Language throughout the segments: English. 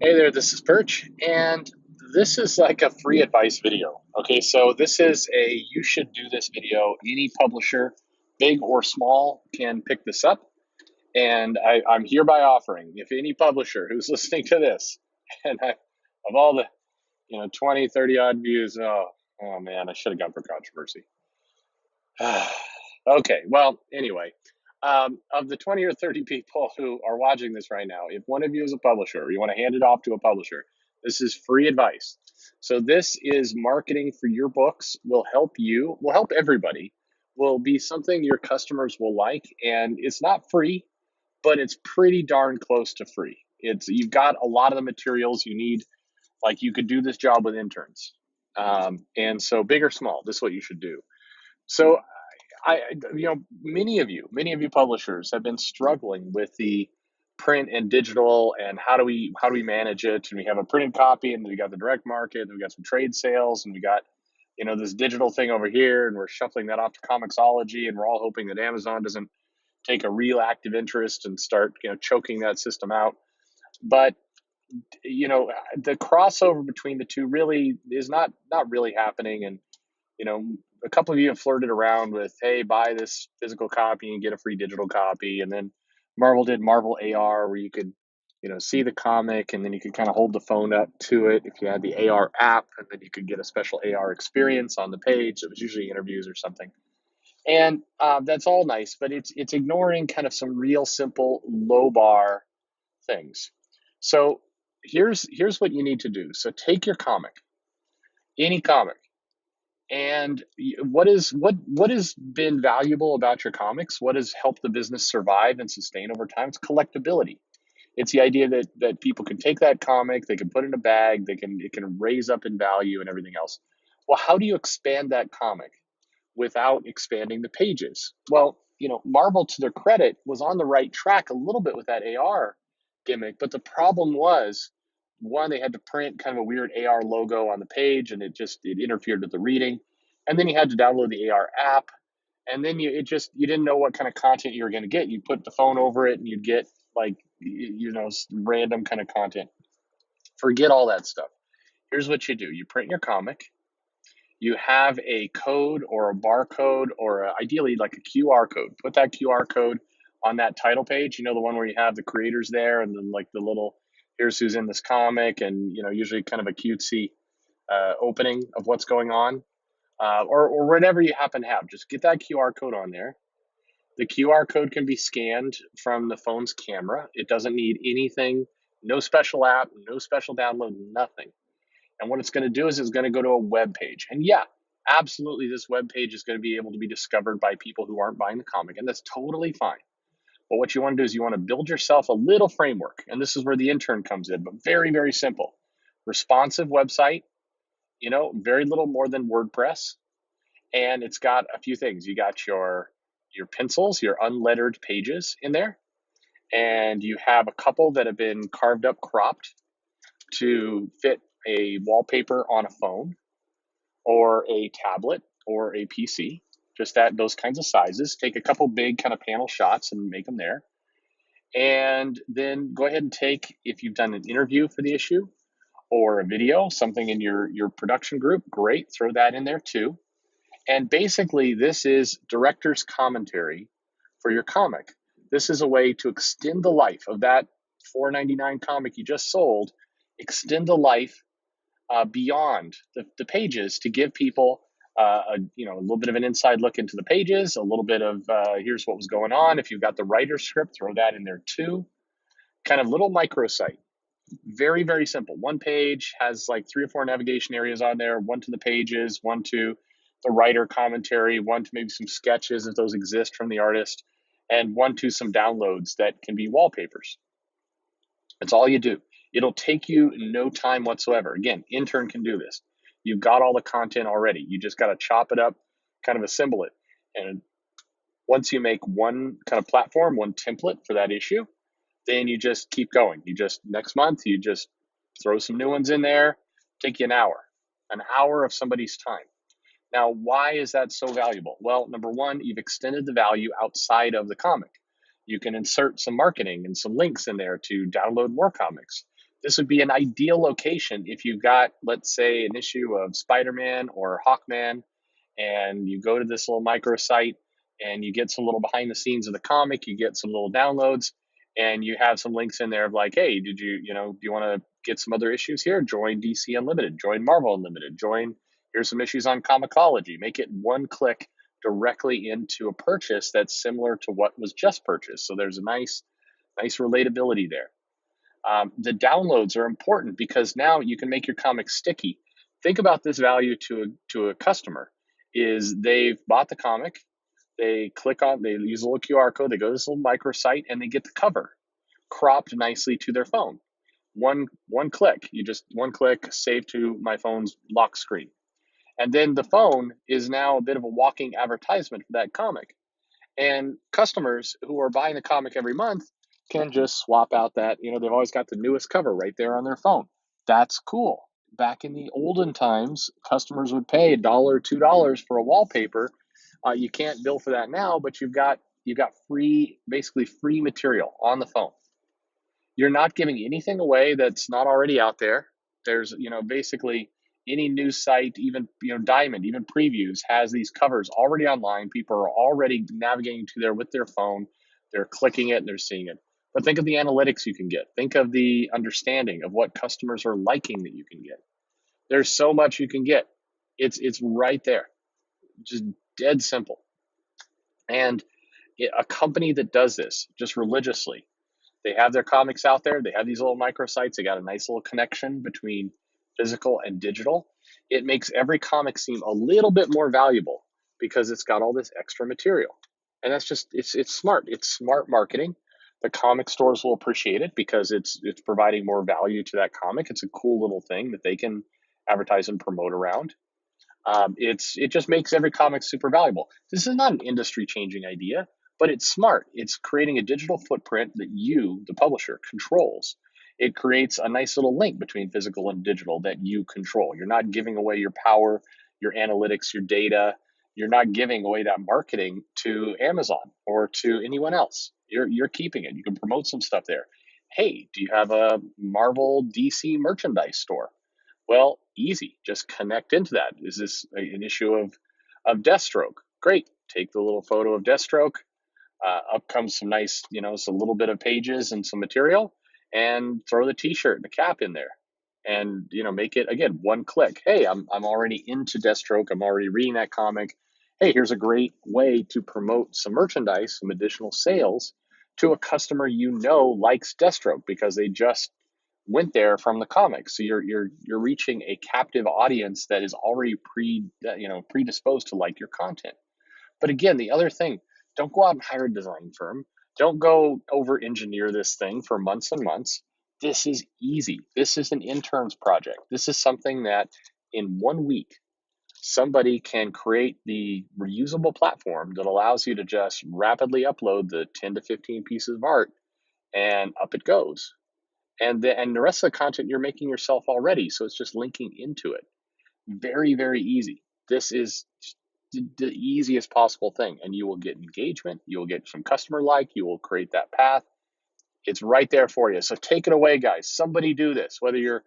Hey there, this is Perch, and this is like a free advice video. Okay, so this is a you should do this video. Any publisher, big or small, can pick this up. And I'm hereby offering, if any publisher who's listening to this, and of all the 20, 30 odd views, oh man, I should have gone for controversy. Okay, well, anyway, of the 20 or 30 people who are watching this right now, if one of you is a publisher or you want to hand it off to a publisher, this is free advice. So this is marketing for your books, will help you, will help everybody, will be something your customers will like, and it's not free, but it's pretty darn close to free. It's you've got a lot of the materials you need, like you could do this job with interns. And so big or small, this is what you should do. So many of you publishers have been struggling with the print and digital, and how do we manage it? And we have a printed copy, and we got the direct market, and we got some trade sales, and we got this digital thing over here, and we're shuffling that off to Comixology, and we're all hoping that Amazon doesn't take a real active interest and start choking that system out. But the crossover between the two really is not really happening. And you know, a couple of you have flirted around with, hey, buy this physical copy and get a free digital copy. And then Marvel did Marvel AR, where you could, see the comic, and then you could kind of hold the phone up to it if you had the AR app, and then you could get a special AR experience on the page. It was usually interviews or something. And that's all nice, but it's ignoring kind of some real simple low bar things. So here's what you need to do. So take your comic, any comic, and what has been valuable about your comics? What has helped the business survive and sustain over time? It's collectability. It's the idea that people can take that comic, they can put it in a bag, it can raise up in value and everything else. Well, how do you expand that comic without expanding the pages? Well, Marvel, to their credit, was on the right track a little bit with that AR gimmick, but the problem was, one, they had to print kind of a weird AR logo on the page, and it interfered with the reading. And then you had to download the AR app, and then you didn't know what kind of content you were going to get. You put the phone over it, and you'd get like random kind of content. Forget all that stuff. Here's what you do: you print your comic, you have a code or a barcode, or ideally like a QR code. Put that QR code on that title page, the one where you have the creators there, and then like the little, here's who's in this comic, and usually kind of a cutesy opening of what's going on, or whatever you happen to have. Just get that QR code on there. The QR code can be scanned from the phone's camera. It doesn't need anything, no special app, no special download, nothing. And what it's going to do is it's going to go to a web page. And yeah, absolutely, this web page is going to be able to be discovered by people who aren't buying the comic, and that's totally fine. But what you want to do is you want to build yourself a little framework. And this is where the intern comes in, but very, very simple. Responsive website, very little more than WordPress. And it's got a few things. You got your pencils, your unlettered pages in there. And you have a couple that have been carved up, cropped to fit a wallpaper on a phone or a tablet or a PC, just those kinds of sizes. Take a couple big kind of panel shots and make them there. And then go ahead and take, if you've done an interview for the issue or a video, something in your production group, great, throw that in there too. And basically, this is director's commentary for your comic. This is a way to extend the life of that $4.99 comic you just sold, extend the life beyond the pages, to give people a little bit of an inside look into the pages, a little bit of here's what was going on. If you've got the writer's script, throw that in there too. Kind of little microsite. Very, very simple. One page has like 3 or 4 navigation areas on there, one to the pages, one to the writer commentary, one to maybe some sketches if those exist from the artist, and one to some downloads that can be wallpapers. That's all you do. It'll take you no time whatsoever. Again, Intern can do this. You've got all the content already. You just got to chop it up, kind of assemble it. And once you make one kind of platform, one template for that issue, then you just keep going. Next month, you just throw some new ones in there, take you an hour of somebody's time. Now, why is that so valuable? Well, number one, you've extended the value outside of the comic. You can insert some marketing and some links in there to download more comics. This would be an ideal location if you've got, let's say, an issue of Spider-Man or Hawkman, and you go to this little microsite and you get some little behind the scenes of the comic, you get some little downloads, and you have some links in there of like, hey, did you, do you want to get some other issues here? Join DC Unlimited, join Marvel Unlimited, here's some issues on Comicology. Make it one click directly into a purchase that's similar to what was just purchased. So there's a nice relatability there. The downloads are important because now you can make your comics sticky. Think about this value to a customer is they've bought the comic, they use a little QR code, they go to this little microsite and they get the cover cropped nicely to their phone. One click, you just one click, save to my phone's lock screen. And then the phone is now a bit of a walking advertisement for that comic. And customers who are buying the comic every month can just swap out that, they've always got the newest cover right there on their phone. That's cool. Back in the olden times, customers would pay $1, $2 for a wallpaper. You can't bill for that now, but you've got basically free material on the phone. You're not giving anything away that's not already out there. There's, basically any news site, even, Diamond, even Previews has these covers already online. People are already navigating to there with their phone. They're clicking it and they're seeing it. But think of the analytics you can get. Think of the understanding of what customers are liking that you can get. There's so much you can get. It's right there. Just dead simple. And a company that does this just religiously, they have their comics out there. They have these little microsites. They got a nice little connection between physical and digital. It makes every comic seem a little bit more valuable because it's got all this extra material. And that's just it's smart. It's smart marketing. The comic stores will appreciate it because it's providing more value to that comic. It's a cool little thing that they can advertise and promote around. It just makes every comic super valuable. This is not an industry changing idea, but it's smart. It's creating a digital footprint that you, the publisher, controls. It creates a nice little link between physical and digital that you control. You're not giving away your power, your analytics, your data. You're not giving away that marketing to Amazon or to anyone else. You're keeping it. You can promote some stuff there. Hey, do you have a Marvel DC merchandise store? Well, easy. Just connect into that. Is this an issue of Deathstroke? Great. Take the little photo of Deathstroke. Up comes some nice, a little bit of pages and some material, and throw the T-shirt and the cap in there, and make it again one click. Hey, I'm already into Deathstroke. I'm already reading that comic. Hey, here's a great way to promote some merchandise, some additional sales to a customer likes Deathstroke because they just went there from the comics. So you're reaching a captive audience that is already predisposed to like your content. But again, the other thing, don't go out and hire a design firm. Don't go over engineer this thing for months and months. This is easy. This is an intern's project. This is something that in 1 week, somebody can create the reusable platform that allows you to just rapidly upload the 10 to 15 pieces of art, and up it goes. And the rest of the content you're making yourself already. So it's just linking into it. Very, very easy. This is the easiest possible thing. And you will get engagement. You will get some customer like. You will create that path. It's right there for you. So take it away, guys. Somebody do this. Whether you're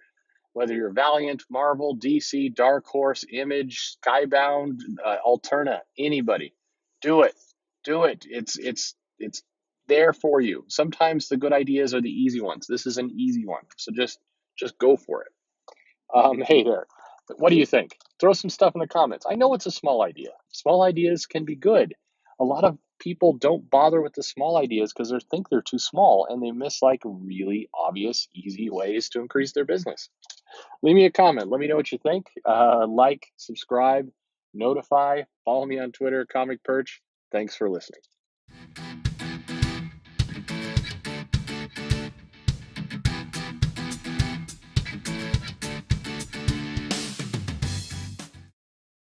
Valiant, Marvel, DC, Dark Horse, Image, Skybound, Alterna, anybody, do it. Do it. It's there for you. Sometimes the good ideas are the easy ones. This is an easy one. So just go for it. Hey there. What do you think? Throw some stuff in the comments. I know it's a small idea. Small ideas can be good. A lot of people don't bother with the small ideas because they think they're too small and they miss like really obvious, easy ways to increase their business. Leave me a comment. Let me know what you think. Like, subscribe, notify, follow me on Twitter, Comic Perch. Thanks for listening.